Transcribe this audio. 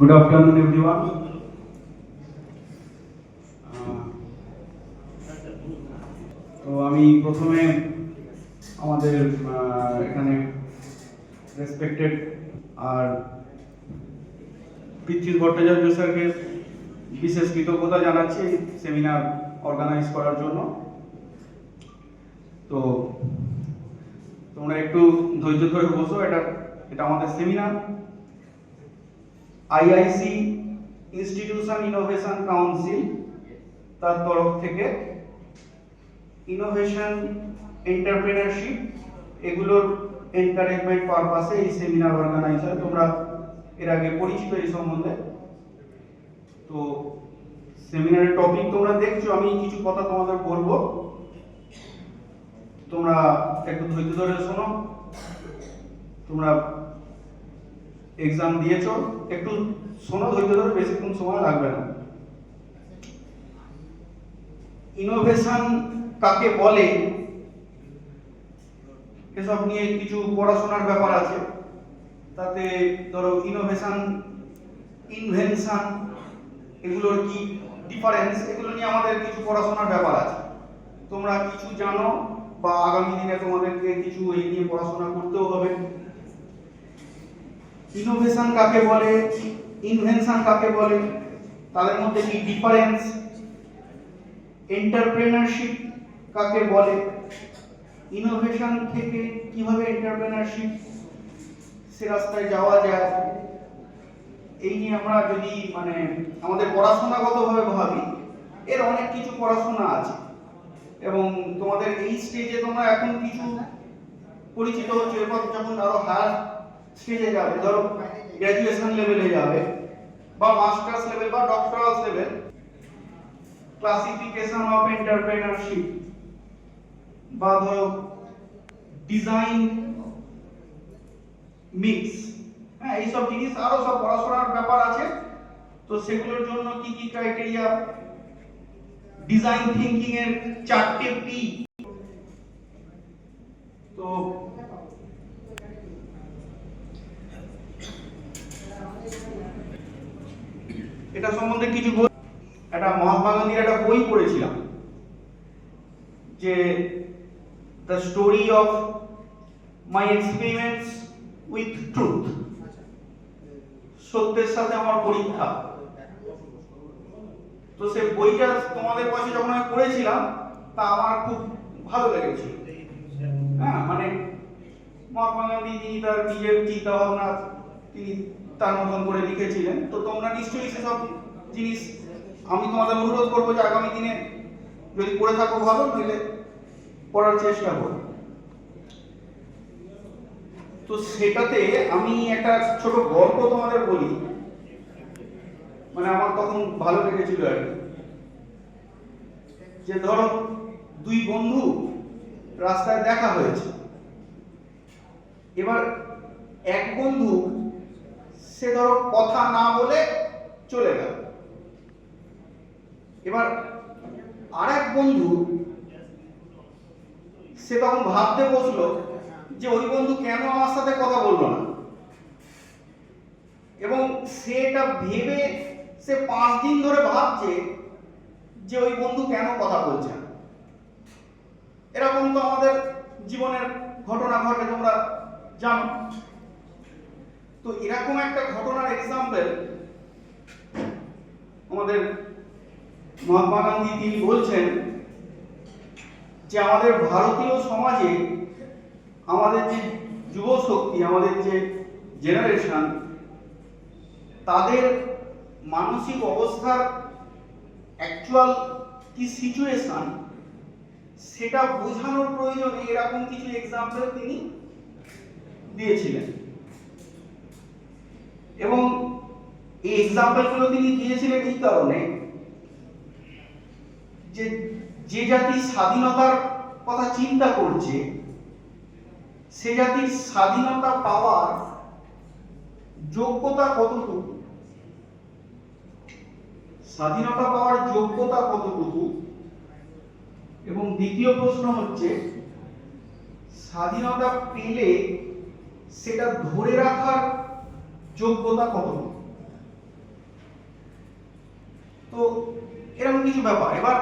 Good afternoon, everyone. তো আমি প্রথমে আমাদের এখানে রেসপেক্টেড আর পৃথ্বী ভট্টাচার্য স্যারকে বিশেষ কৃতজ্ঞতা জানাচ্ছি সেমিনার অর্গানাইজ করার জন্য। তো তোমরা একটু ধৈর্য ধরে বসো, এটা আমাদের seminar. IIC institution innovation council তার তরফ থেকে ইনোভেশন, এন্টারপ্রেনারশিপ এগুলোর এনকারেজমেন্ট পারপাসে এই সেমিনার অর্গানাইজ হয়। তোমরা এর আগে পরিচিত এই সম্বন্ধে। তো সেমিনারের টপিক তোমরা দেখছো, আমি কিছু কথা তোমাদের বলবো, তোমরা একটু ধৈর্য ধরে শোনো। তোমরা এক্সাম দিয়েছো, একটু শোনো ধৈর্য ধরে, বেশিক্ষণ সময় লাগবে না। ইনোভেশন কাকে বলে এসব নিয়ে কিছু পড়াশোনার ব্যাপার আছে। তাতে ধরো ইনোভেশন, ইনভেনশন এগুলোর কি ডিফারেন্স, এগুলো নিয়ে আমাদের কিছু পড়াশোনার ব্যাপার আছে। তোমরা কিছু জানো বা আগামী দিনে তোমাদেরকে কিছু এই নিয়ে পড়াশোনা করতেও হবে। ইনোভেশন কাকে বলে, ইনভেনশন কাকে বলে, তাদের মধ্যে কি ডিফারেন্স, এন্টারপ্রেনারশিপ কাকে বলে, ইনোভেশন থেকে কিভাবে এন্টারপ্রেনারশিপ সে রাস্তায় যাওয়া যায়, এই নিয়ে আমরা যদি আমাদের পড়াশোনাগতভাবে ভাবি, এর অনেক কিছু পড়াশোনা আছে। এবং তোমাদের এই স্টেজে তোমরা এখন কিছু পরিচিত হচ্ছে, এরপর যখন আরো হায়ার স্টেজে যাবে, ধরো গ্র্যাজুয়েশন লেভেলে যাবে বা মাস্টার্স লেভেল বা doctoral level, classification of entrepreneurship বা ধরো ডিজাইন মিক্স, এইসব জিনিস আরো সব পড়াশোনার ব্যাপার আছে। তো সেগুলোর জন্য কি কি ক্রাইটেরিয়া, ডিজাইন থিংকিং এর 4টে পি। তো এটা সম্বন্ধে কিছু বই, একটা মহাত্মা গান্ধীর একটা বই পড়েছিলাম, যে the story of my experiments with truth, সত্যের সাথে আমার পরীক্ষা। তো সে বইটা তোমাদের কাছে যখন আমি পড়েছিলাম, তা আমার খুব ভালো লেগেছিল। মহাত্মা গান্ধী যিনি তার নিজের চিন্তা ভাবনা তিনি তার মতন করে লিখেছিলেন। তো তোমরা নিশ্চয়ই সেসব জিনিস, আমি তোমাদের অনুরোধ করবো যে আগামী দিনে যদি পড়ে থাকো ভালো, নইলে পড়ার চেষ্টা করো। তো সেটাতে আমি একটা ছোট গল্প তোমাদের বলি, আমার তখন ভালো লেগেছিল আর কি। যে ধরো দুই বন্ধু রাস্তায় দেখা হয়েছে, এবার এক বন্ধু সে ধরো কথা না বলে চলে গেল। এবার আরেক বন্ধু সে তখন ভাবতে বসলো যে ওই বন্ধু কেন আমার সাথে কথা বললো না, এবং সেটা ভেবে সে 5 দিন ধরে ভাবছে যে ওই বন্ধু কেন কথা বলছে না। এরকম তো আমাদের জীবনের ঘটনা ঘটে, তোমরা জানো। তো এরকম একটা ঘটনার এক্সাম্পল আমাদের মহাত্মা গান্ধী তিনি বলছেন যে আমাদের ভারতীয় সমাজে আমাদের যে যুব শক্তি, আমাদের যে জেনারেশন, তাদের মানসিক অবস্থার অ্যাকচুয়াল কি সিচুয়েশন সেটা বোঝানোর প্রয়োজনে এরকম কিছু এক্সাম্পল তিনি দিয়েছিলেন। এবং এই এক্সাম্পলগুলো তিনি দিয়েছিলেন এই কারণে যে যে জাতি স্বাধীনতার কথা চিন্তা করছে, সে জাতির স্বাধীনতা পাওয়ার যোগ্যতা কতটুকু, স্বাধীনতা পাওয়ার যোগ্যতা কতটুকু। এবং দ্বিতীয় প্রশ্ন হচ্ছে স্বাধীনতা পেলে সেটা ধরে রাখার যোগ্যতা কতটুকু। তো এরকম কিছু ব্যাপার। এবার